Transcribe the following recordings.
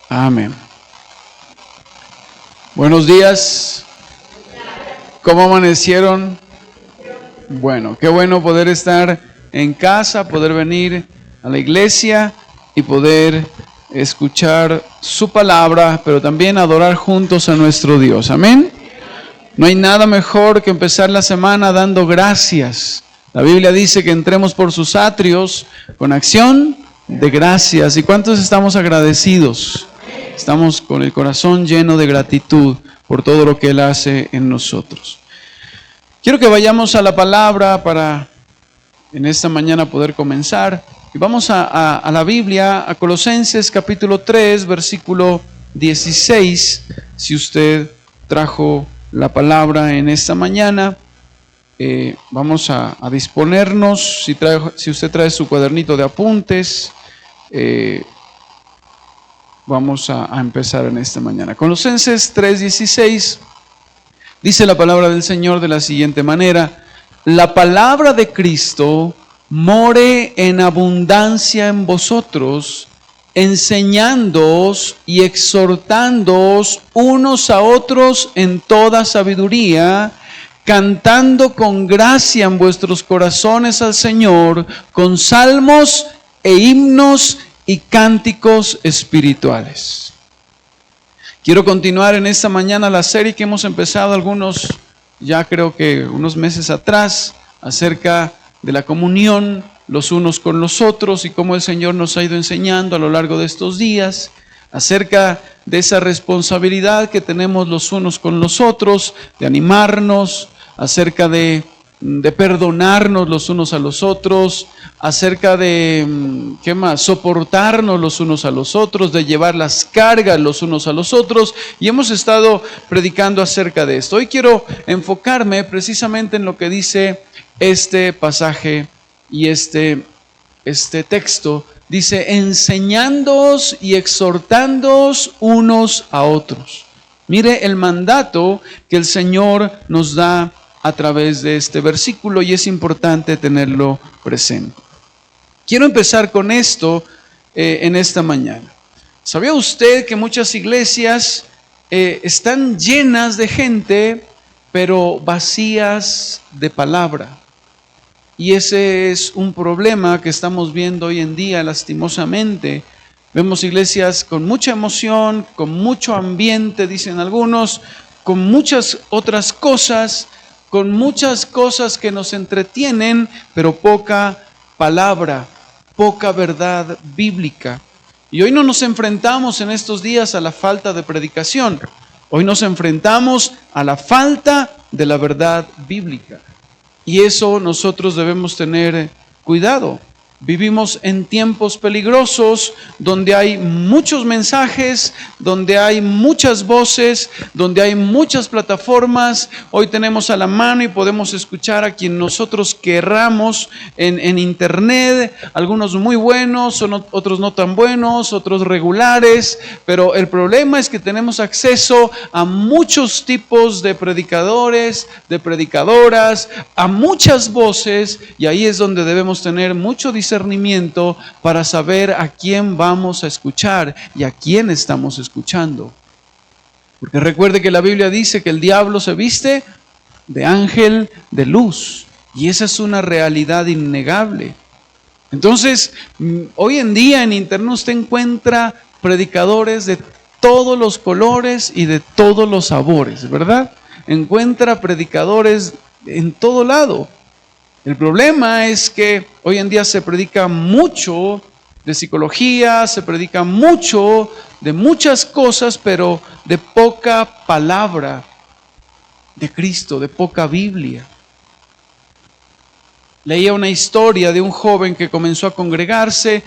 Amén. Buenos días. ¿Cómo amanecieron? Bueno, qué bueno poder estar en casa, poder venir a la iglesia y poder escuchar su palabra, pero también adorar juntos a nuestro Dios. Amén. No hay nada mejor que empezar la semana dando gracias. La Biblia dice que entremos por sus atrios con acción de gracias. ¿Y cuántos estamos agradecidos? Estamos con el corazón lleno de gratitud por todo lo que Él hace en nosotros. Quiero que vayamos a la palabra para en esta mañana poder comenzar. Y vamos a la Biblia, a Colosenses capítulo 3, versículo 16. Si usted trajo la palabra en esta mañana, vamos a disponernos. Si usted trae su cuadernito de apuntes, vamos a empezar en esta mañana. Colosenses 3:16, dice la palabra del Señor de la siguiente manera: la palabra de Cristo more en abundancia en vosotros, enseñándoos y exhortándoos unos a otros en toda sabiduría, cantando con gracia en vuestros corazones al Señor, con salmos e himnos y cánticos espirituales. Quiero continuar en esta mañana la serie que hemos empezado unos meses atrás, acerca de la comunión los unos con los otros y cómo el Señor nos ha ido enseñando a lo largo de estos días, acerca de esa responsabilidad que tenemos los unos con los otros, de animarnos, acerca de perdonarnos los unos a los otros, acerca de, soportarnos los unos a los otros, de llevar las cargas los unos a los otros, y hemos estado predicando acerca de esto. Hoy quiero enfocarme precisamente en lo que dice este pasaje y este texto. Dice: enseñándoos y exhortándoos unos a otros. Mire el mandato que el Señor nos da a través de este versículo, y es importante tenerlo presente. Quiero empezar con esto en esta mañana. ¿Sabía usted que muchas iglesias están llenas de gente, pero vacías de palabra? Y ese es un problema que estamos viendo hoy en día, lastimosamente. Vemos iglesias con mucha emoción, con mucho ambiente, dicen algunos, con muchas otras cosas, con muchas cosas que nos entretienen, pero poca palabra, poca verdad bíblica. Y hoy no nos enfrentamos en estos días a la falta de predicación. Hoy nos enfrentamos a la falta de la verdad bíblica. Y eso nosotros debemos tener cuidado. Vivimos en tiempos peligrosos donde hay muchos mensajes, donde hay muchas voces, donde hay muchas plataformas. Hoy tenemos a la mano y podemos escuchar a quien nosotros querramos en internet, algunos muy buenos, otros no tan buenos, otros regulares, pero el problema es que tenemos acceso a muchos tipos de predicadores, de predicadoras, a muchas voces, y ahí es donde debemos tener mucho discernimiento para saber a quién vamos a escuchar y a quién estamos escuchando. Porque recuerde que la Biblia dice que el diablo se viste de ángel de luz, y esa es una realidad innegable. Entonces, hoy en día en internet usted encuentra predicadores de todos los colores y de todos los sabores, ¿verdad? Encuentra predicadores en todo lado. El problema es que hoy en día se predica mucho de psicología, se predica mucho de muchas cosas, pero de poca palabra de Cristo, de poca Biblia. Leía una historia de un joven que comenzó a congregarse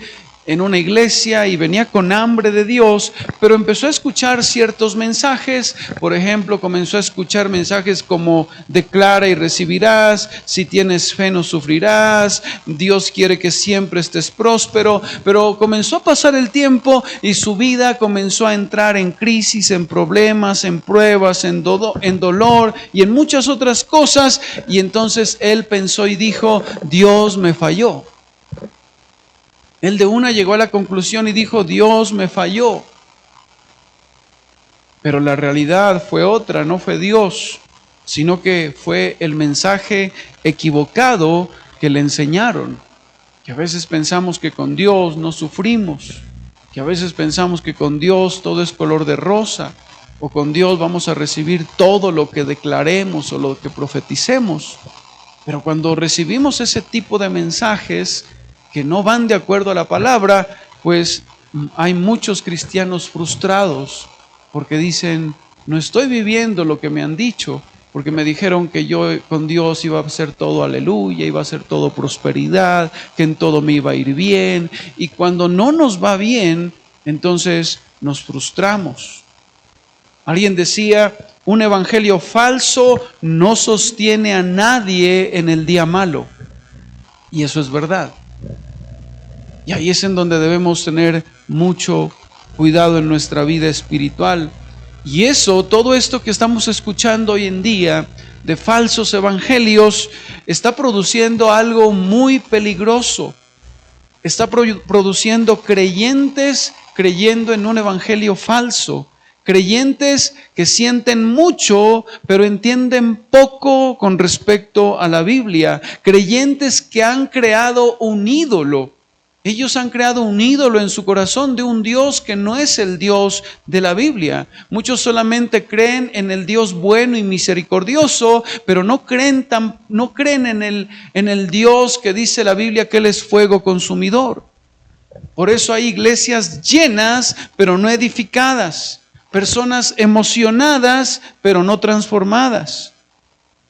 en una iglesia y venía con hambre de Dios, pero empezó a escuchar ciertos mensajes. Por ejemplo, comenzó a escuchar mensajes como: declara y recibirás, si tienes fe no sufrirás, Dios quiere que siempre estés próspero. Pero comenzó a pasar el tiempo y su vida comenzó a entrar en crisis, en problemas, en pruebas, en dolor y en muchas otras cosas. Y entonces él pensó y dijo: Dios me falló. Él de una llegó a la conclusión y dijo: Dios me falló. Pero la realidad fue otra, no fue Dios, sino que fue el mensaje equivocado que le enseñaron. Que a veces pensamos que con Dios no sufrimos, que a veces pensamos que con Dios todo es color de rosa, o con Dios vamos a recibir todo lo que declaremos o lo que profeticemos. Pero cuando recibimos ese tipo de mensajes que no van de acuerdo a la palabra, pues hay muchos cristianos frustrados porque dicen, no estoy viviendo lo que me han dicho, porque me dijeron que yo con Dios iba a ser todo aleluya, iba a ser todo prosperidad, que en todo me iba a ir bien. Y cuando no nos va bien, entonces nos frustramos. Alguien decía, un evangelio falso no sostiene a nadie en el día malo. Y eso es verdad. Y ahí es en donde debemos tener mucho cuidado en nuestra vida espiritual. Y eso, todo esto que estamos escuchando hoy en día de falsos evangelios, está produciendo algo muy peligroso. Está produciendo creyentes creyendo en un evangelio falso. Creyentes que sienten mucho, pero entienden poco con respecto a la Biblia. Creyentes que han creado un ídolo. Ellos han creado un ídolo en su corazón de un Dios que no es el Dios de la Biblia. Muchos solamente creen en el Dios bueno y misericordioso, pero no creen en el Dios que dice la Biblia que Él es fuego consumidor. Por eso hay iglesias llenas, pero no edificadas. Personas emocionadas, pero no transformadas.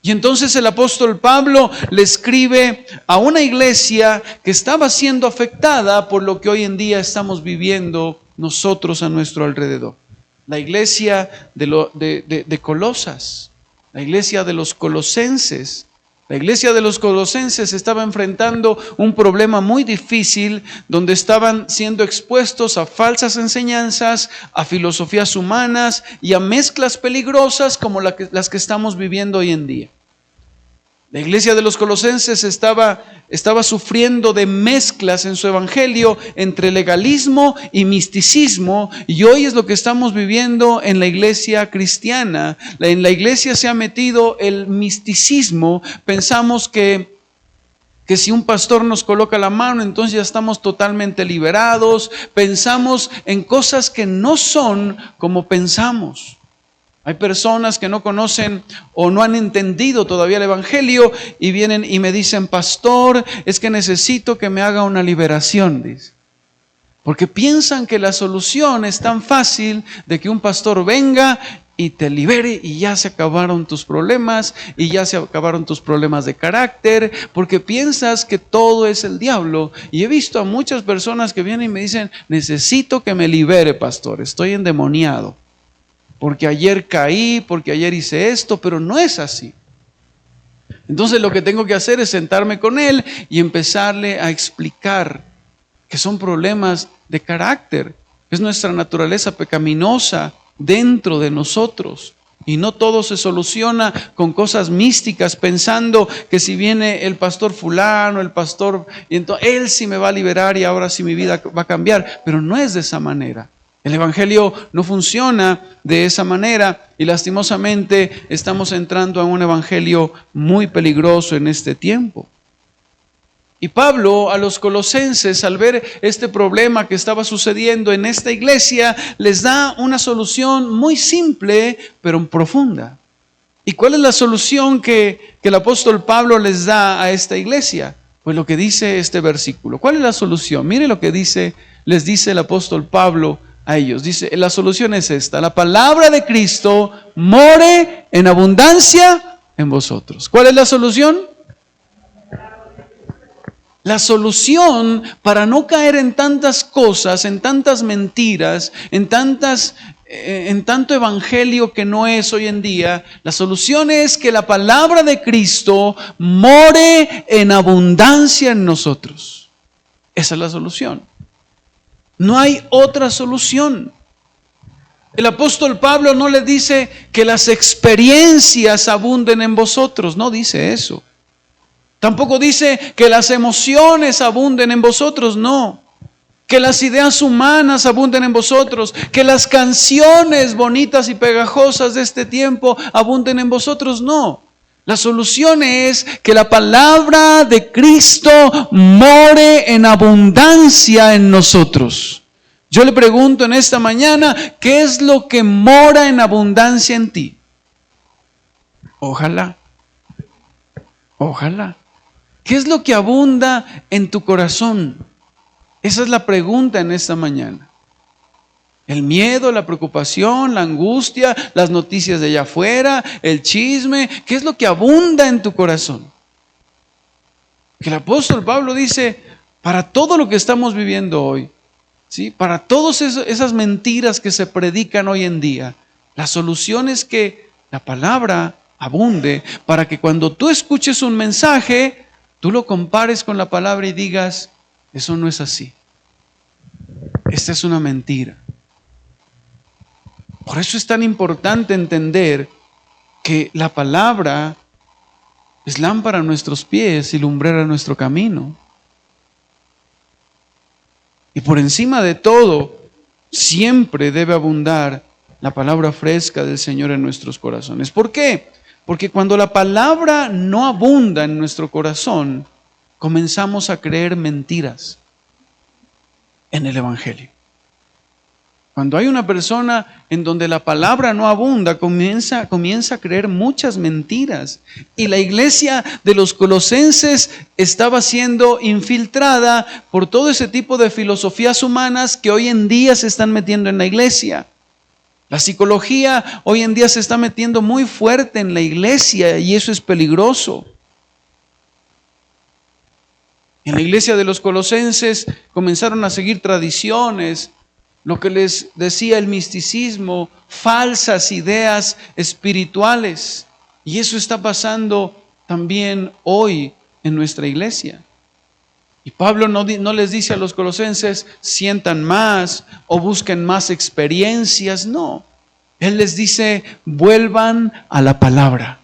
Y entonces el apóstol Pablo le escribe a una iglesia que estaba siendo afectada por lo que hoy en día estamos viviendo nosotros a nuestro alrededor. La iglesia de Colosas, la iglesia de los colosenses. La iglesia de los colosenses estaba enfrentando un problema muy difícil donde estaban siendo expuestos a falsas enseñanzas, a filosofías humanas y a mezclas peligrosas como las que estamos viviendo hoy en día. La iglesia de los colosenses estaba sufriendo de mezclas en su evangelio entre legalismo y misticismo, y hoy es lo que estamos viviendo en la iglesia cristiana. En la iglesia se ha metido el misticismo. Pensamos que si un pastor nos coloca la mano, entonces ya estamos totalmente liberados. Pensamos en cosas que no son como pensamos. Hay personas que no conocen o no han entendido todavía el evangelio y vienen y me dicen, pastor, es que necesito que me haga una liberación, dice. Porque piensan que la solución es tan fácil de que un pastor venga y te libere y ya se acabaron tus problemas y ya se acabaron tus problemas de carácter, porque piensas que todo es el diablo. Y he visto a muchas personas que vienen y me dicen, necesito que me libere, pastor, estoy endemoniado. Porque ayer caí, porque ayer hice esto, pero no es así. Entonces lo que tengo que hacer es sentarme con él y empezarle a explicar que son problemas de carácter. Es nuestra naturaleza pecaminosa dentro de nosotros. Y no todo se soluciona con cosas místicas, pensando que si viene el pastor fulano, el pastor, y entonces él sí me va a liberar y ahora sí mi vida va a cambiar. Pero no es de esa manera. El evangelio no funciona de esa manera y lastimosamente estamos entrando a un evangelio muy peligroso en este tiempo. Y Pablo a los colosenses, al ver este problema que estaba sucediendo en esta iglesia, les da una solución muy simple pero profunda. ¿Y cuál es la solución que el apóstol Pablo les da a esta iglesia? Pues lo que dice este versículo. ¿Cuál es la solución? Mire lo que les dice el apóstol Pablo a ellos. Dice, la solución es esta: la palabra de Cristo more en abundancia en vosotros. ¿Cuál es la solución? La solución para no caer en tantas cosas, en tantas mentiras, en tanto evangelio que no es hoy en día, la solución es que la palabra de Cristo more en abundancia en nosotros. Esa es la solución. No hay otra solución. El apóstol Pablo no le dice que las experiencias abunden en vosotros, no dice eso. Tampoco dice que las emociones abunden en vosotros, no. que las ideas humanas abunden en vosotros, que las canciones bonitas y pegajosas de este tiempo abunden en vosotros. No. La solución es que la palabra de Cristo more en abundancia en nosotros. Yo le pregunto en esta mañana, ¿qué es lo que mora en abundancia en ti? Ojalá. ¿Qué es lo que abunda en tu corazón? Esa es la pregunta en esta mañana. El miedo, la preocupación, la angustia, las noticias de allá afuera, el chisme, ¿qué es lo que abunda en tu corazón? Que el apóstol Pablo dice, para todo lo que estamos viviendo hoy, ¿sí? Para todas esas mentiras que se predican hoy en día, la solución es que la palabra abunde, para que cuando tú escuches un mensaje, tú lo compares con la palabra y digas, eso no es así. Esta es una mentira. Por eso es tan importante entender que la palabra es lámpara a nuestros pies y lumbrera a nuestro camino. Y por encima de todo, siempre debe abundar la palabra fresca del Señor en nuestros corazones. ¿Por qué? Porque cuando la palabra no abunda en nuestro corazón, comenzamos a creer mentiras en el Evangelio. Cuando hay una persona en donde la palabra no abunda, comienza a creer muchas mentiras. Y la iglesia de los colosenses estaba siendo infiltrada por todo ese tipo de filosofías humanas que hoy en día se están metiendo en la iglesia. La psicología hoy en día se está metiendo muy fuerte en la iglesia y eso es peligroso. En la iglesia de los colosenses comenzaron a seguir tradiciones, lo que les decía el misticismo, falsas ideas espirituales. Y eso está pasando también hoy en nuestra iglesia. Y Pablo no les dice a los colosenses, sientan más o busquen más experiencias. No, él les dice, vuelvan a la palabra.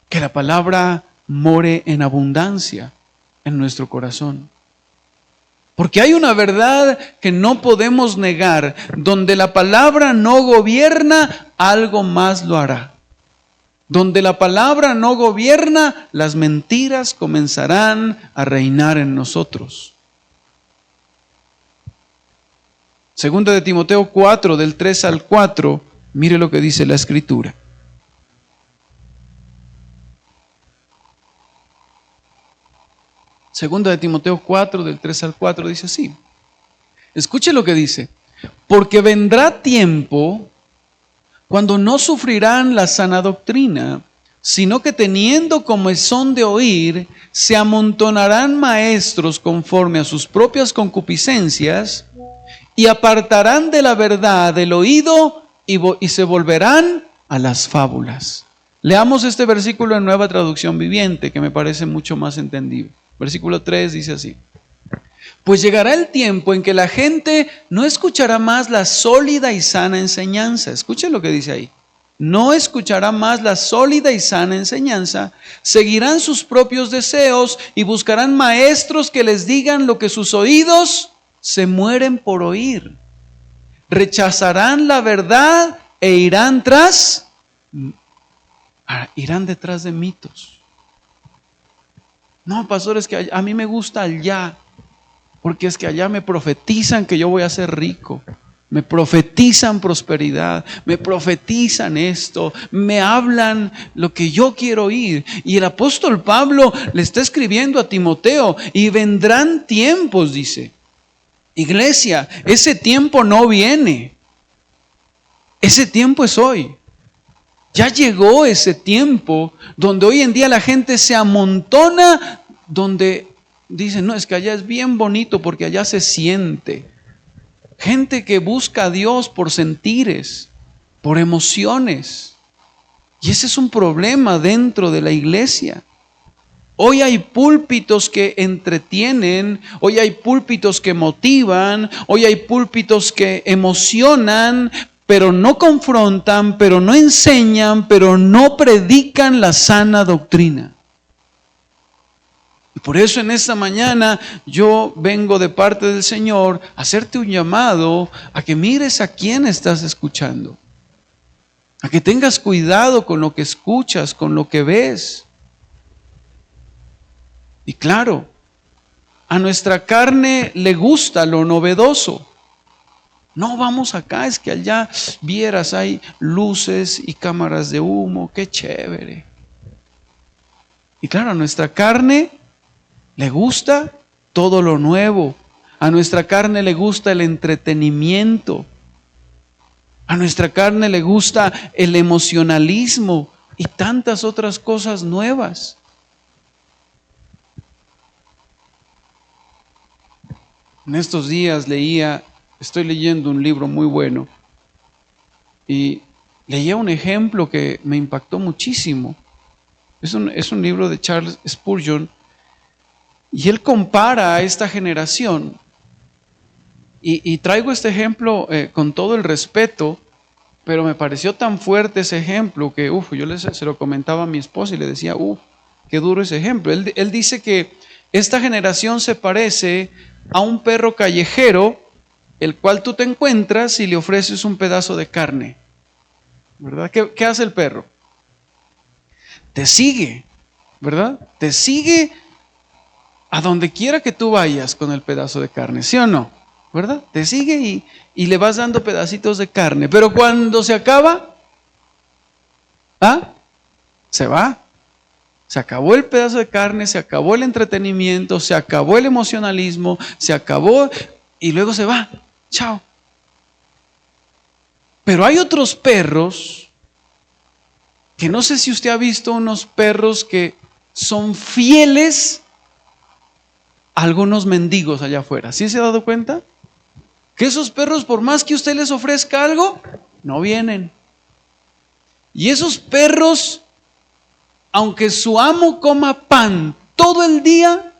Que la palabra more en abundancia en nuestro corazón. Porque hay una verdad que no podemos negar. Donde la palabra no gobierna, algo más lo hará. Donde la palabra no gobierna, las mentiras comenzarán a reinar en nosotros. Segunda de Timoteo 4, del 3 al 4, mire lo que dice la Escritura. Segunda de Timoteo 4, del 3 al 4, dice así. Escuche lo que dice. Porque vendrá tiempo cuando no sufrirán la sana doctrina, sino que teniendo comezón de oír, se amontonarán maestros conforme a sus propias concupiscencias y apartarán de la verdad el oído y se volverán a las fábulas. Leamos este versículo en Nueva Traducción Viviente, que me parece mucho más entendible. Versículo 3 dice así. Pues llegará el tiempo en que la gente no escuchará más la sólida y sana enseñanza. Escuchen lo que dice ahí. No escuchará más la sólida y sana enseñanza. Seguirán sus propios deseos y buscarán maestros que les digan lo que sus oídos se mueren por oír. Rechazarán la verdad e irán detrás de mitos. No, pastor, es que a mí me gusta allá, porque es que allá me profetizan que yo voy a ser rico, me profetizan prosperidad, me profetizan esto, me hablan lo que yo quiero oír. Y el apóstol Pablo le está escribiendo a Timoteo, y vendrán tiempos, dice. Iglesia, ese tiempo no viene, ese tiempo es hoy. Ya llegó ese tiempo donde hoy en día la gente se amontona, donde dicen, no, es que allá es bien bonito porque allá se siente. Gente que busca a Dios por sentires, por emociones. Y ese es un problema dentro de la iglesia. Hoy hay púlpitos que entretienen, hoy hay púlpitos que motivan, hoy hay púlpitos que emocionan, pero no confrontan, pero no enseñan, pero no predican la sana doctrina. Y por eso en esta mañana yo vengo de parte del Señor a hacerte un llamado a que mires a quién estás escuchando. A que tengas cuidado con lo que escuchas, con lo que ves. Y claro, a nuestra carne le gusta lo novedoso. No, vamos acá, es que allá vieras, hay luces y cámaras de humo, qué chévere. Y claro, a nuestra carne le gusta todo lo nuevo. A nuestra carne le gusta el entretenimiento. A nuestra carne le gusta el emocionalismo y tantas otras cosas nuevas. En estos días estoy leyendo un libro muy bueno y leía un ejemplo que me impactó muchísimo. Es un libro de Charles Spurgeon y él compara a esta generación. Y traigo este ejemplo con todo el respeto, pero me pareció tan fuerte ese ejemplo que yo se lo comentaba a mi esposa y le decía, qué duro ese ejemplo. Él dice que esta generación se parece a un perro callejero, el cual tú te encuentras y le ofreces un pedazo de carne. ¿Verdad? ¿Qué hace el perro? Te sigue, ¿verdad? Te sigue a donde quiera que tú vayas con el pedazo de carne, ¿sí o no? ¿Verdad? Te sigue y le vas dando pedacitos de carne, pero cuando se acaba, se va. Se acabó el pedazo de carne, se acabó el entretenimiento, se acabó el emocionalismo, se acabó y luego se va. Chao. Pero hay otros perros que no sé si usted ha visto unos perros que son fieles a algunos mendigos allá afuera. ¿Sí se ha dado cuenta? Que esos perros, por más que usted les ofrezca algo, no vienen. Y esos perros, aunque su amo coma pan todo el día,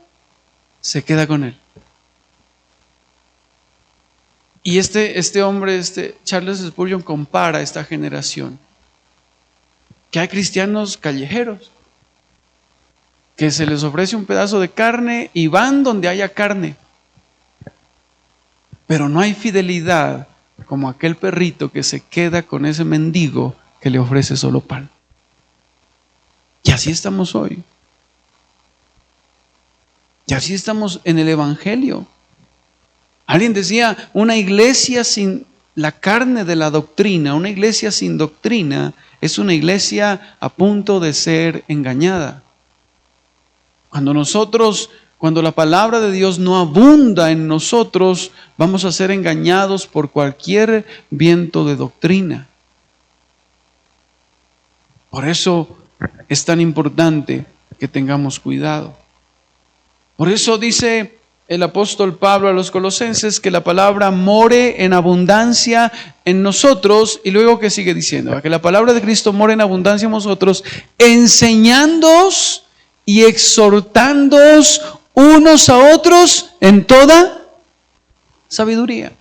se queda con él. Y este hombre, Charles Spurgeon, compara a esta generación. Que hay cristianos callejeros, que se les ofrece un pedazo de carne y van donde haya carne. Pero no hay fidelidad como aquel perrito que se queda con ese mendigo que le ofrece solo pan. Y así estamos hoy. Y así estamos en el Evangelio. Alguien decía, una iglesia sin la carne de la doctrina, una iglesia sin doctrina, es una iglesia a punto de ser engañada. Cuando la palabra de Dios no abunda en nosotros, vamos a ser engañados por cualquier viento de doctrina. Por eso es tan importante que tengamos cuidado. Por eso dice el apóstol Pablo a los Colosenses que la palabra more en abundancia en nosotros, y luego que sigue diciendo, que la palabra de Cristo more en abundancia en nosotros, enseñándoos y exhortándoos unos a otros en toda sabiduría.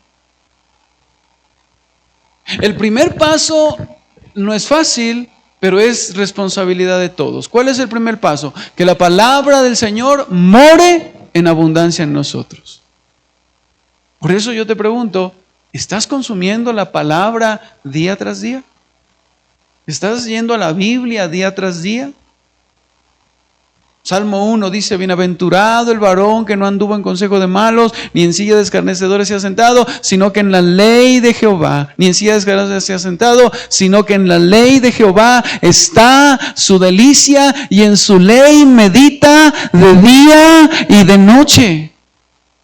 El primer paso no es fácil, pero es responsabilidad de todos. ¿Cuál es el primer paso? Que la palabra del Señor more en abundancia en nosotros. Por eso yo te pregunto, ¿estás consumiendo la palabra día tras día? ¿Estás yendo a la Biblia día tras día? Salmo 1 dice, bienaventurado el varón que no anduvo en consejo de malos, ni en silla de escarnecedores se ha sentado, sino que en la ley de Jehová, ni en silla de escarnecedores se ha sentado, sino que en la ley de Jehová está su delicia, y en su ley medita de día y de noche.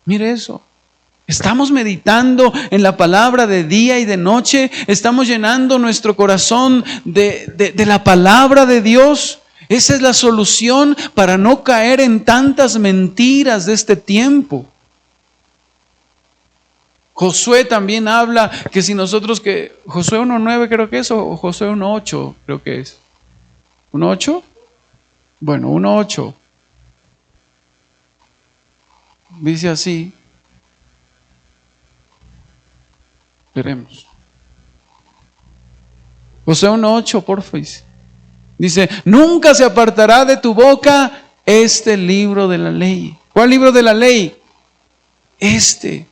Mire eso. Estamos meditando en la palabra de día y de noche, estamos llenando nuestro corazón de la palabra de Dios. Esa es la solución para no caer en tantas mentiras de este tiempo. Josué también habla que si nosotros Josué 1.9 creo que es, o Josué 1.8 creo que es. ¿1.8? Bueno, 1.8. Dice así. Veremos. Josué 1.8, porfa. Dice, nunca se apartará de tu boca este libro de la ley. ¿Cuál libro de la ley? Este.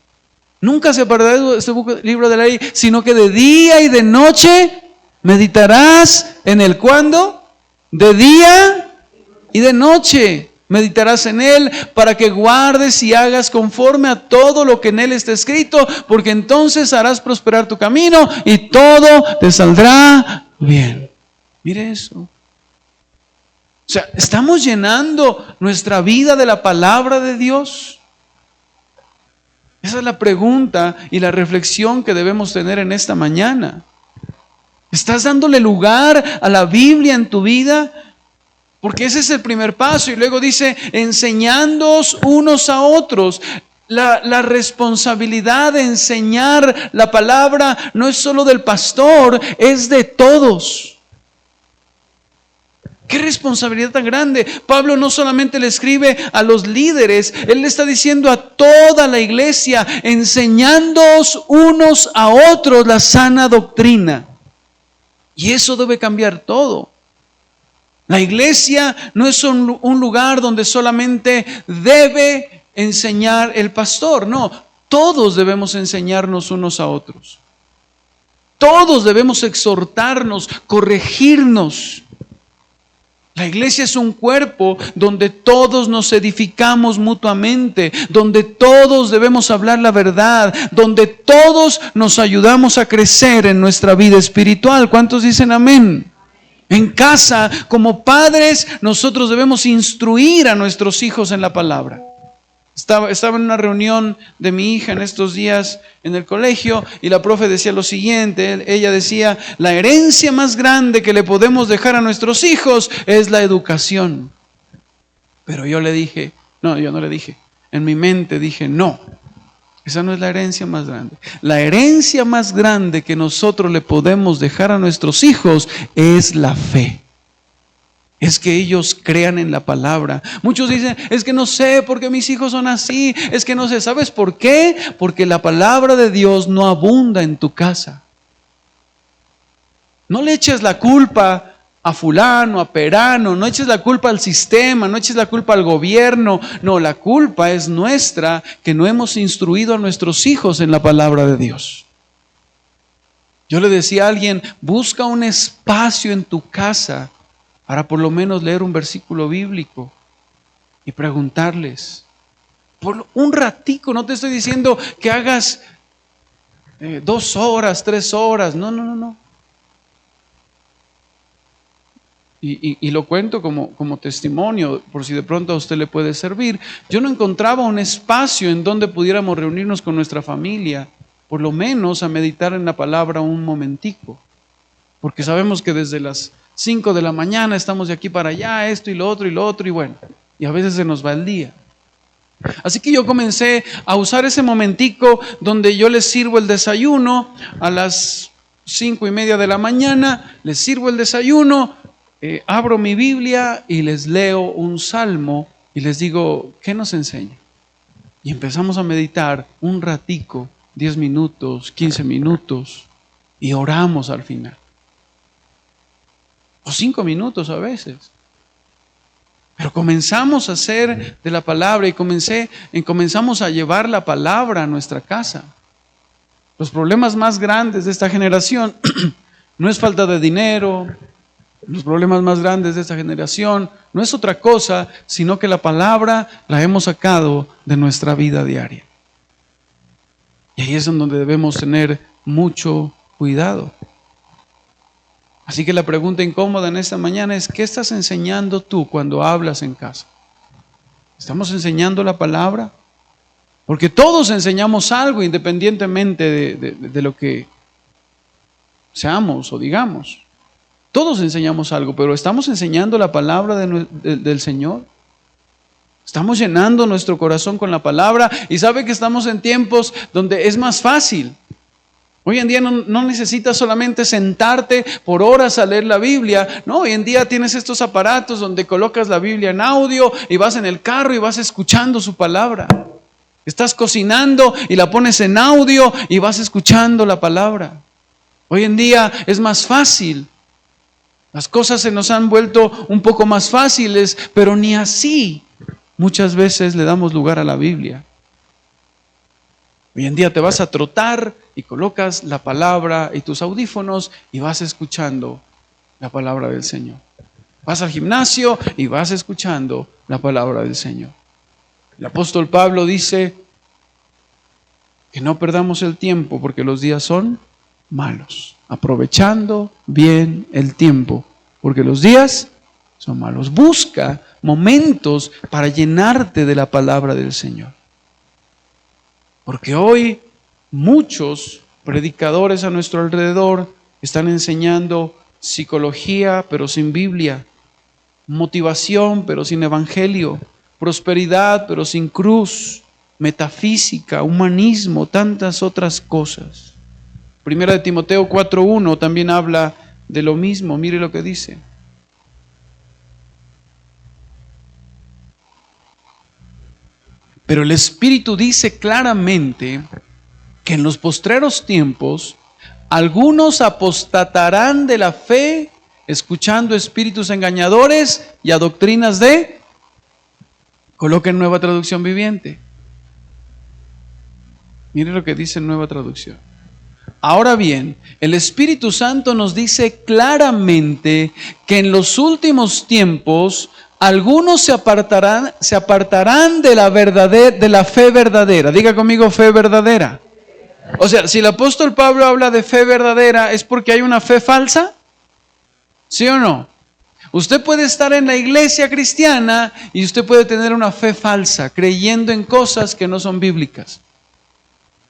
Nunca se apartará de este libro de la ley, sino que de día y de noche meditarás en él. ¿Cuándo? De día y de noche meditarás en él, para que guardes y hagas conforme a todo lo que en él está escrito, porque entonces harás prosperar tu camino y todo te saldrá bien. Mire eso. O sea, ¿estamos llenando nuestra vida de la palabra de Dios? Esa es la pregunta y la reflexión que debemos tener en esta mañana. ¿Estás dándole lugar a la Biblia en tu vida? Porque ese es el primer paso. Y luego dice, enseñándoos unos a otros. La responsabilidad de enseñar la palabra no es solo del pastor, es de todos. ¡Qué responsabilidad tan grande! Pablo no solamente le escribe a los líderes, él le está diciendo a toda la iglesia, enseñándoos unos a otros la sana doctrina. Y eso debe cambiar todo. La iglesia no es un lugar donde solamente debe enseñar el pastor. No, todos debemos enseñarnos unos a otros. Todos debemos exhortarnos, corregirnos. La iglesia es un cuerpo donde todos nos edificamos mutuamente, donde todos debemos hablar la verdad, donde todos nos ayudamos a crecer en nuestra vida espiritual. ¿Cuántos dicen amén? En casa, como padres, nosotros debemos instruir a nuestros hijos en la palabra. Estaba en una reunión de mi hija en estos días en el colegio y la profe decía lo siguiente, ella decía, la herencia más grande que le podemos dejar a nuestros hijos es la educación. Pero yo le dije, no, yo no le dije, en mi mente dije, no, esa no es la herencia más grande. La herencia más grande que nosotros le podemos dejar a nuestros hijos es la fe. Es que ellos crean en la palabra. Muchos dicen, es que no sé por qué mis hijos son así. Es que no sé, ¿sabes por qué? Porque la palabra de Dios no abunda en tu casa. No le eches la culpa a fulano, a perano, no eches la culpa al sistema, no eches la culpa al gobierno. No, la culpa es nuestra, que no hemos instruido a nuestros hijos en la palabra de Dios. Yo le decía a alguien, busca un espacio en tu casa para por lo menos leer un versículo bíblico y preguntarles. Por un ratico, no te estoy diciendo que hagas 2 horas, 3 horas, no. Y lo cuento como testimonio, por si de pronto a usted le puede servir. Yo no encontraba un espacio en donde pudiéramos reunirnos con nuestra familia, por lo menos a meditar en la palabra un momentico. Porque sabemos que desde las 5 de la mañana estamos de aquí para allá, esto y lo otro, y bueno, y a veces se nos va el día. Así que yo comencé a usar ese momentico donde yo les sirvo el desayuno a las 5:30 de la mañana, les sirvo el desayuno, abro mi Biblia y les leo un salmo y les digo, ¿qué nos enseña? Y empezamos a meditar un ratico, 10 minutos, 15 minutos, y oramos al final. O 5 minutos a veces. Pero comenzamos a hacer de la palabra y comenzamos a llevar la palabra a nuestra casa. Los problemas más grandes de esta generación no es falta de dinero. Los problemas más grandes de esta generación no es otra cosa, sino que la palabra la hemos sacado de nuestra vida diaria. Y ahí es en donde debemos tener mucho cuidado. Así que la pregunta incómoda en esta mañana es, ¿qué estás enseñando tú cuando hablas en casa? ¿Estamos enseñando la palabra? Porque todos enseñamos algo independientemente de lo que seamos o digamos. Todos enseñamos algo, pero ¿estamos enseñando la palabra del Señor? ¿Estamos llenando nuestro corazón con la palabra? Y sabe que estamos en tiempos donde es más fácil. Hoy en día no necesitas solamente sentarte por horas a leer la Biblia. No, hoy en día tienes estos aparatos donde colocas la Biblia en audio y vas en el carro y vas escuchando su palabra. Estás cocinando y la pones en audio y vas escuchando la palabra. Hoy en día es más fácil. Las cosas se nos han vuelto un poco más fáciles, pero ni así muchas veces le damos lugar a la Biblia. Hoy en día te vas a trotar y colocas la palabra y tus audífonos y vas escuchando la palabra del Señor. Vas al gimnasio y vas escuchando la palabra del Señor. El apóstol Pablo dice que no perdamos el tiempo porque los días son malos. Aprovechando bien el tiempo porque los días son malos. Busca momentos para llenarte de la palabra del Señor. Porque hoy muchos predicadores a nuestro alrededor están enseñando psicología pero sin Biblia, motivación pero sin evangelio, prosperidad pero sin cruz, metafísica, humanismo, tantas otras cosas. Primera de Timoteo 4:1 también habla de lo mismo. Mire lo que dice. Pero el Espíritu dice claramente que en los postreros tiempos algunos apostatarán de la fe, escuchando espíritus engañadores y a doctrinas de... Coloquen Nueva Traducción Viviente. Mire lo que dice Nueva Traducción. Ahora bien, el Espíritu Santo nos dice claramente que en los últimos tiempos algunos se apartarán de la fe verdadera. Diga conmigo, fe verdadera. O sea, si el apóstol Pablo habla de fe verdadera, ¿es porque hay una fe falsa? ¿Sí o no? Usted puede estar en la iglesia cristiana y usted puede tener una fe falsa, creyendo en cosas que no son bíblicas.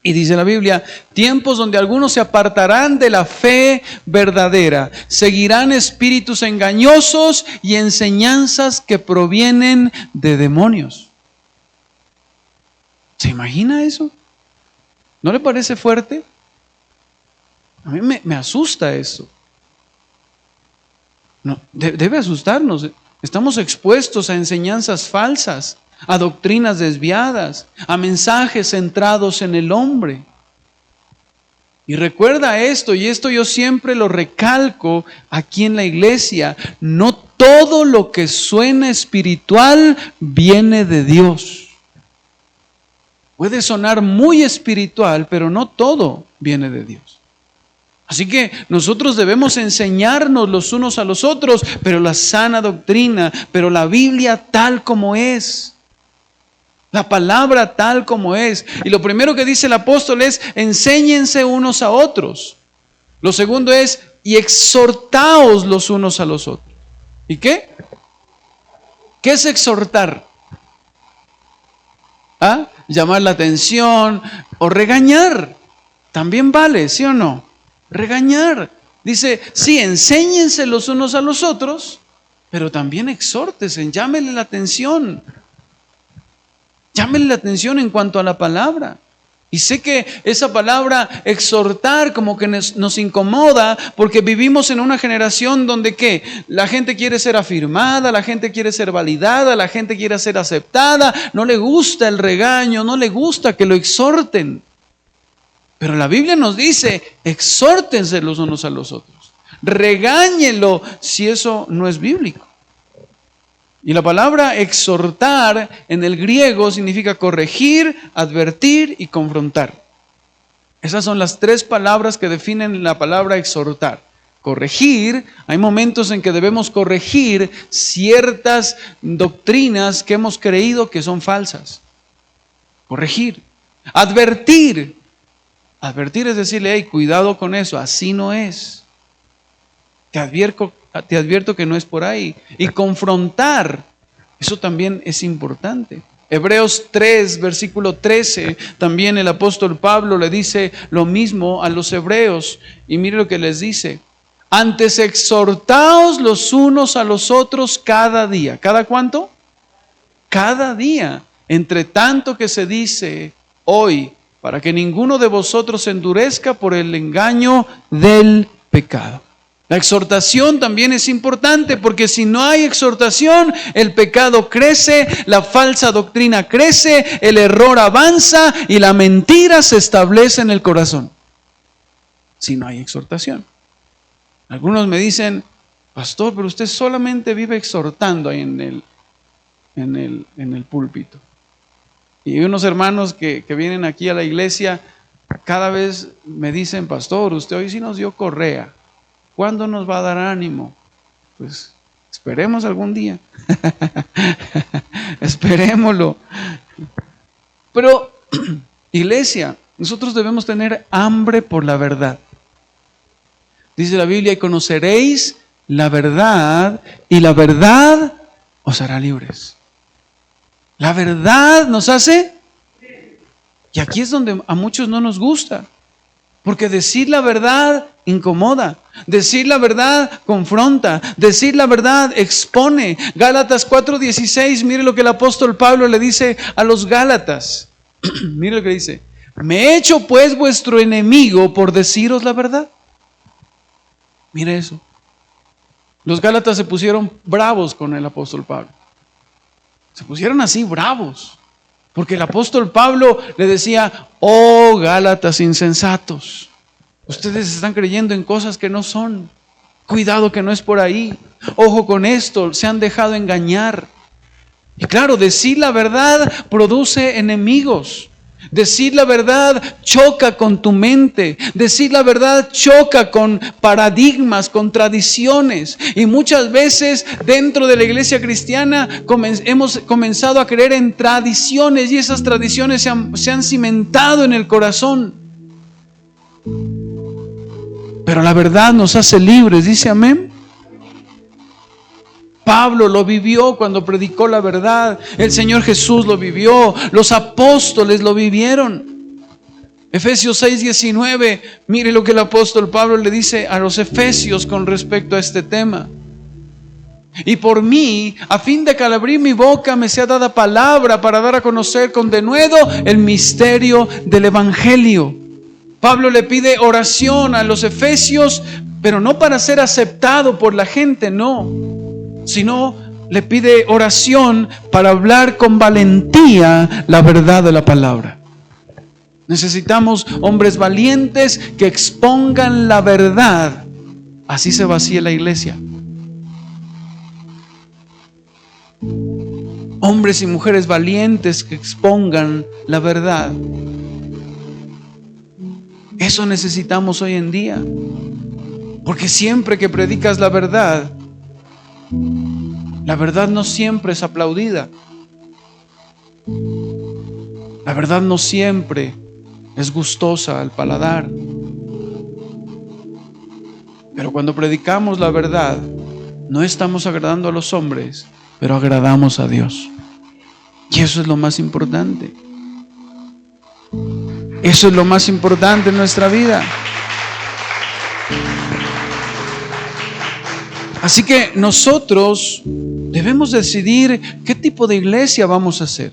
Y dice la Biblia, tiempos donde algunos se apartarán de la fe verdadera, seguirán espíritus engañosos y enseñanzas que provienen de demonios. ¿Se imagina eso? ¿No le parece fuerte? A mí me asusta eso. No, debe asustarnos. Estamos expuestos a enseñanzas falsas, a doctrinas desviadas, a mensajes centrados en el hombre. Y recuerda esto, y esto yo siempre lo recalco aquí en la iglesia, no todo lo que suena espiritual viene de Dios. Puede sonar muy espiritual, pero no todo viene de Dios. Así que nosotros debemos enseñarnos los unos a los otros, pero la sana doctrina, pero la Biblia tal como es. La palabra tal como es. Y lo primero que dice el apóstol es, enséñense unos a otros. Lo segundo es, y exhortaos los unos a los otros. ¿Y qué? ¿Qué es exhortar? ¿Ah? Llamar la atención o regañar. También vale, ¿sí o no? Regañar. Dice, sí, enséñense los unos a los otros, pero también exhórtense, llámenle la atención. Llámenle la atención en cuanto a la palabra. Y sé que esa palabra exhortar como que nos incomoda porque vivimos en una generación donde ¿qué? La gente quiere ser afirmada, la gente quiere ser validada, la gente quiere ser aceptada, no le gusta el regaño, no le gusta que lo exhorten. Pero la Biblia nos dice, exhórtense los unos a los otros. Regáñenlo si eso no es bíblico. Y la palabra exhortar en el griego significa corregir, advertir y confrontar. Esas son las tres palabras que definen la palabra exhortar. Corregir, hay momentos en que debemos corregir ciertas doctrinas que hemos creído que son falsas. Corregir. Advertir. Advertir es decirle, hey, cuidado con eso, así no es. Te advierto que no es por ahí. Y confrontar, eso también es importante. Hebreos 3, versículo 13, también el apóstol Pablo le dice lo mismo a los hebreos. Y mire lo que les dice. Antes exhortaos los unos a los otros cada día. ¿Cada cuánto? Cada día. Entre tanto que se dice hoy, para que ninguno de vosotros se endurezca por el engaño del pecado. La exhortación también es importante porque si no hay exhortación, el pecado crece, la falsa doctrina crece, el error avanza y la mentira se establece en el corazón. Si no hay exhortación. Algunos me dicen, Pastor, pero usted solamente vive exhortando ahí en el púlpito. Y unos hermanos que vienen aquí a la iglesia, cada vez me dicen, pastor, usted hoy sí nos dio correa. ¿Cuándo nos va a dar ánimo? Pues esperemos algún día. Esperémoslo. Pero, iglesia, nosotros debemos tener hambre por la verdad. Dice la Biblia, y conoceréis la verdad, y la verdad os hará libres. La verdad nos hace, y aquí es donde a muchos no nos gusta, porque decir la verdad incomoda, decir la verdad confronta, decir la verdad expone. Gálatas 4:16, mire lo que el apóstol Pablo le dice a los Gálatas. Mire lo que dice: ¿me he hecho pues vuestro enemigo por deciros la verdad? Mire eso. Los Gálatas se pusieron bravos con el apóstol Pablo. Se pusieron así bravos, porque el apóstol Pablo le decía: oh Gálatas insensatos, ustedes están creyendo en cosas que no son. Cuidado que no es por ahí. Ojo con esto, se han dejado engañar. Y claro, decir la verdad produce enemigos. Decir la verdad choca con tu mente. Decir la verdad choca con paradigmas, con tradiciones. Y muchas veces dentro de la iglesia cristiana hemos comenzado a creer en tradiciones, y esas tradiciones se han cimentado en el corazón. Pero la verdad nos hace libres, dice amén. Pablo lo vivió cuando predicó la verdad. El Señor Jesús lo vivió. Los apóstoles lo vivieron. Efesios 6:19. Mire lo que el apóstol Pablo le dice a los efesios con respecto a este tema. Y por mí, a fin de que al abrir mi boca me sea dada palabra para dar a conocer con denuedo el misterio del evangelio. Pablo le pide oración a los efesios, pero no para ser aceptado por la gente, no, sino le pide oración para hablar con valentía la verdad de la palabra. Necesitamos hombres valientes que expongan la verdad. Así se vacía la iglesia. Hombres y mujeres valientes que expongan la verdad. Eso necesitamos hoy en día. Porque siempre que predicas la verdad no siempre es aplaudida. La verdad no siempre es gustosa al paladar. Pero cuando predicamos la verdad, no estamos agradando a los hombres, pero agradamos a Dios. Y eso es lo más importante. Eso es lo más importante en nuestra vida. Así que nosotros debemos decidir qué tipo de iglesia vamos a hacer.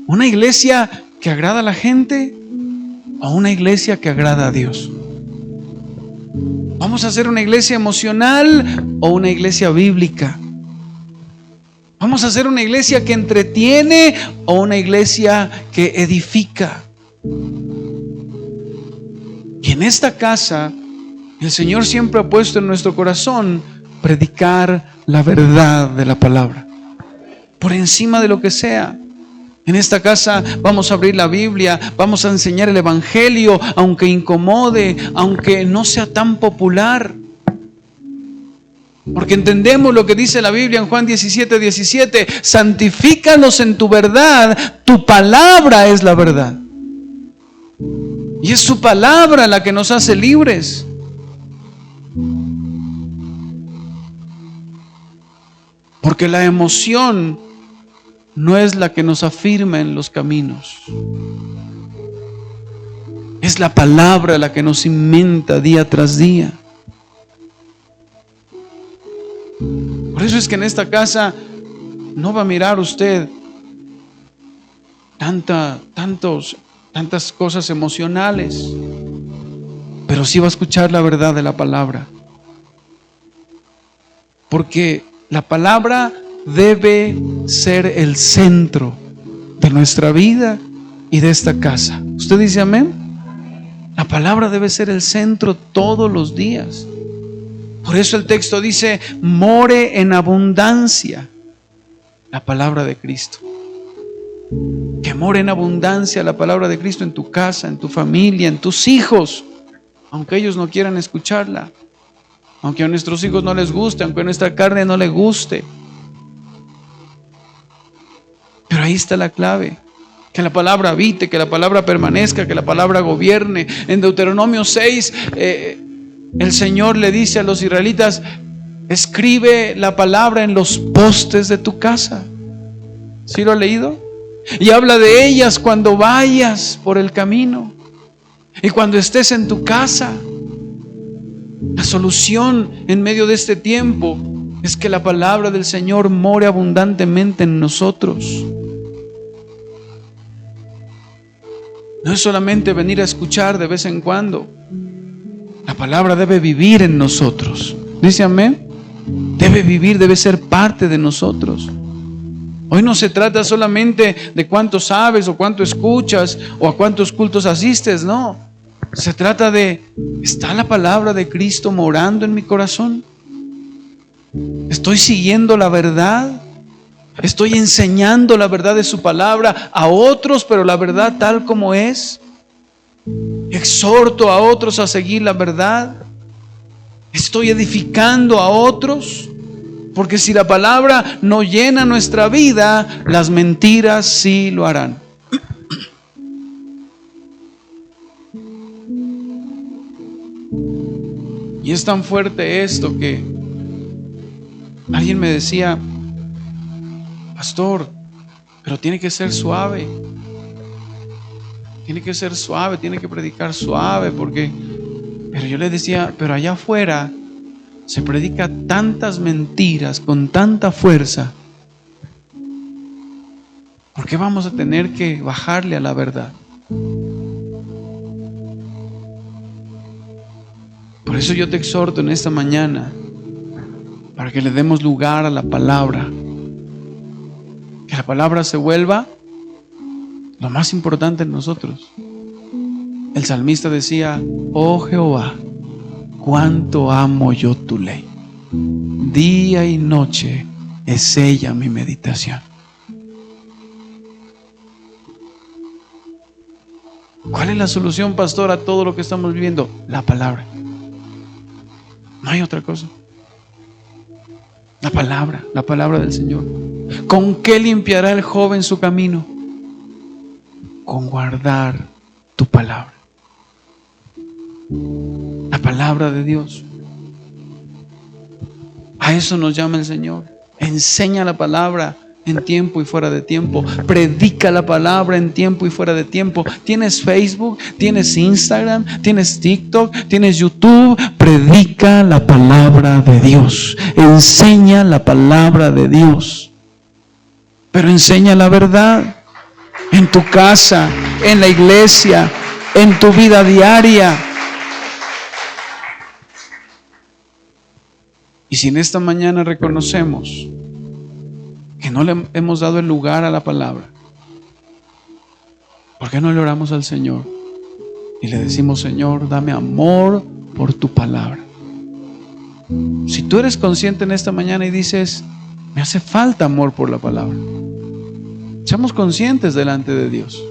¿Una iglesia que agrada a la gente o una iglesia que agrada a Dios? ¿Vamos a hacer una iglesia emocional o una iglesia bíblica? ¿Vamos a hacer una iglesia que entretiene o una iglesia que edifica? Y en esta casa, el Señor siempre ha puesto en nuestro corazón predicar la verdad de la palabra, por encima de lo que sea. En esta casa vamos a abrir la Biblia, vamos a enseñar el Evangelio, aunque incomode, aunque no sea tan popular. Porque entendemos lo que dice la Biblia en Juan 17:17: santifícanos en tu verdad, tu palabra es la verdad. Y es su palabra la que nos hace libres. Porque la emoción no es la que nos afirma en los caminos. Es la palabra la que nos cimenta día tras día. Por eso es que en esta casa no va a mirar usted tantas cosas emocionales, pero sí va a escuchar la verdad de la palabra. Porque la palabra debe ser el centro de nuestra vida y de esta casa. ¿Usted dice amén? La palabra debe ser el centro todos los días. Por eso el texto dice, more en abundancia la palabra de Cristo. Que more en abundancia la palabra de Cristo en tu casa, en tu familia, en tus hijos, aunque ellos no quieran escucharla, aunque a nuestros hijos no les guste, aunque a nuestra carne no le guste. Pero ahí está la clave. Que la palabra habite, que la palabra permanezca, que la palabra gobierne. En Deuteronomio 6, el Señor le dice a los israelitas, escribe la palabra en los postes de tu casa. ¿Sí lo ha leído? Y habla de ellas cuando vayas por el camino y cuando estés en tu casa. La solución en medio de este tiempo es que la palabra del Señor more abundantemente en nosotros. No es solamente venir a escuchar de vez en cuando. La palabra debe vivir en nosotros. ¿Dice amén? Debe vivir, debe ser parte de nosotros. Hoy no se trata solamente de cuánto sabes o cuánto escuchas o a cuántos cultos asistes, no. Se trata de, ¿está la palabra de Cristo morando en mi corazón? ¿Estoy siguiendo la verdad? ¿Estoy enseñando la verdad de su palabra a otros, pero la verdad tal como es? ¿Exhorto a otros a seguir la verdad? ¿Estoy edificando a otros? Porque si la palabra no llena nuestra vida, las mentiras sí lo harán. Y es tan fuerte esto que alguien me decía, pastor, pero tiene que ser suave. Tiene que ser suave, tiene que predicar suave, porque... Pero yo le decía, pero allá afuera se predica tantas mentiras con tanta fuerza. ¿Por qué vamos a tener que bajarle a la verdad? Por eso yo te exhorto en esta mañana para que le demos lugar a la palabra. Que la palabra se vuelva lo más importante en nosotros. El salmista decía, oh Jehová, cuánto amo yo tu ley. Día y noche es ella mi meditación. ¿Cuál es la solución, pastor, a todo lo que estamos viviendo? La palabra. No hay otra cosa. La palabra del Señor. ¿Con qué limpiará el joven su camino? Con guardar tu palabra. La palabra de Dios. A eso nos llama el Señor. Enseña la palabra en tiempo y fuera de tiempo. Predica la palabra en tiempo y fuera de tiempo. ¿Tienes Facebook? ¿Tienes Instagram? ¿Tienes TikTok? ¿Tienes YouTube? Predica la palabra de Dios. Enseña la palabra de Dios. Pero enseña la verdad. En tu casa, en la iglesia, en tu vida diaria. Y si en esta mañana reconocemos que no le hemos dado el lugar a la palabra, ¿por qué no le oramos al Señor? Y le decimos, Señor, dame amor por tu palabra. Si tú eres consciente en esta mañana y dices, me hace falta amor por la palabra, seamos conscientes delante de Dios.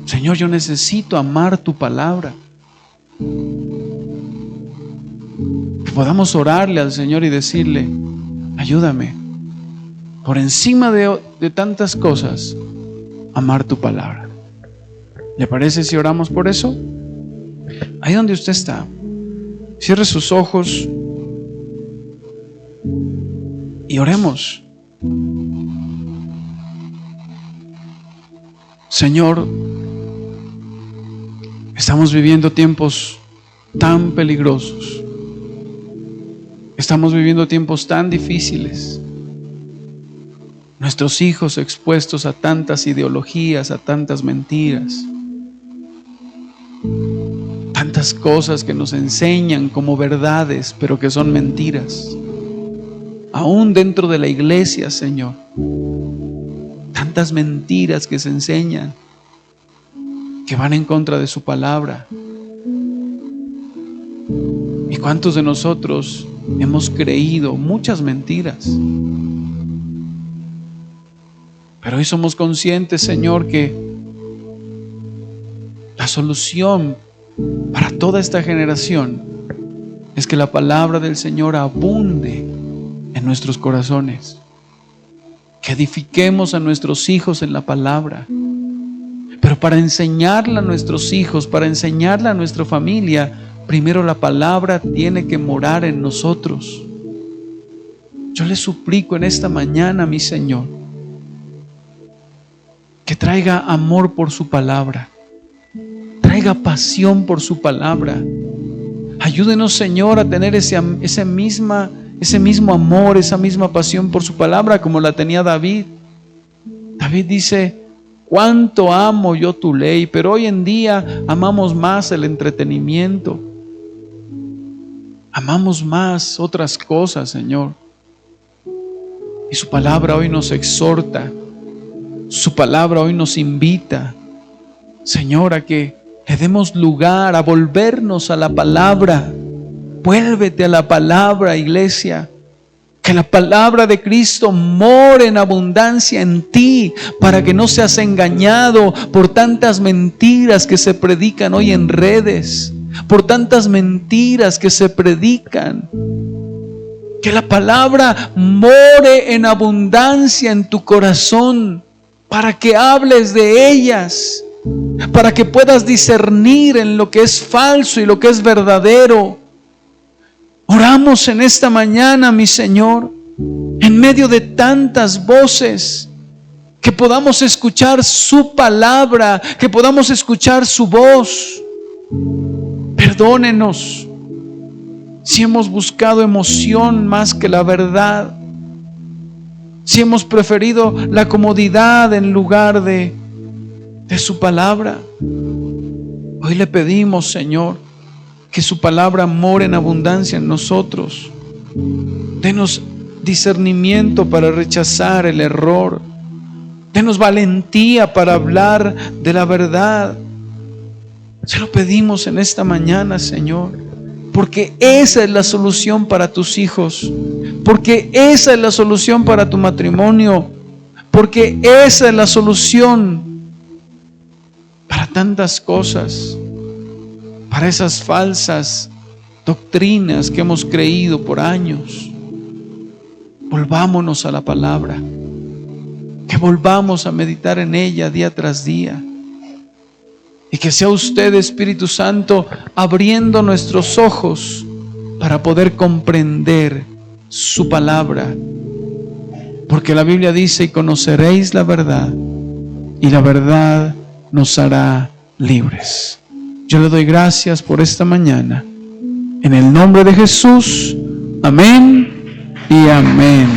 Señor, yo necesito amar tu palabra. Que podamos orarle al Señor y decirle, ayúdame, por encima de tantas cosas, amar tu palabra. ¿Le parece si oramos por eso? Ahí donde usted está, cierre sus ojos y oremos. Señor, estamos viviendo tiempos tan peligrosos. Estamos viviendo tiempos tan difíciles. Nuestros hijos expuestos a tantas ideologías, a tantas mentiras. Tantas cosas que nos enseñan como verdades, pero que son mentiras. Aún dentro de la iglesia, Señor. Tantas mentiras que se enseñan, que van en contra de su palabra. Y ¿Y cuántos de nosotros hemos creído muchas mentiras? Pero hoy somos conscientes, Señor, que la solución para toda esta generación es que la palabra del Señor abunde en nuestros corazones. Que edifiquemos a nuestros hijos en la palabra. Pero para enseñarla a nuestros hijos, para enseñarla a nuestra familia, primero la palabra tiene que morar en nosotros. Yo le suplico en esta mañana, mi Señor, que traiga amor por su palabra, traiga pasión por su palabra. Ayúdenos, Señor, a tener ese mismo amor, esa misma pasión por su palabra como la tenía David. David dice: cuánto amo yo tu ley, pero hoy en día amamos más el entretenimiento, amamos más otras cosas, Señor. Y su palabra hoy nos exhorta, su palabra hoy nos invita, Señor, a que le demos lugar, a volvernos a la palabra. Vuélvete a la palabra, iglesia. Que la palabra de Cristo more en abundancia en ti, para que no seas engañado por tantas mentiras que se predican hoy en redes, por tantas mentiras que se predican. Que la palabra more en abundancia en tu corazón, para que hables de ellas, para que puedas discernir en lo que es falso y lo que es verdadero. Oramos en esta mañana, mi Señor, en medio de tantas voces, que podamos escuchar su palabra, que podamos escuchar su voz. Perdónenos si hemos buscado emoción más que la verdad, si hemos preferido la comodidad en lugar de su palabra. Hoy le pedimos, Señor, que su palabra more en abundancia en nosotros. Denos discernimiento para rechazar el error. Denos valentía para hablar de la verdad. Se lo pedimos en esta mañana, Señor, porque esa es la solución para tus hijos, porque esa es la solución para tu matrimonio, porque esa es la solución para tantas cosas, para esas falsas doctrinas que hemos creído por años. Volvámonos a la palabra, que volvamos a meditar en ella día tras día, y que sea usted, Espíritu Santo, abriendo nuestros ojos para poder comprender su palabra, porque la Biblia dice: y conoceréis la verdad, y la verdad nos hará libres. Yo le doy gracias por esta mañana. En el nombre de Jesús. Amén y amén.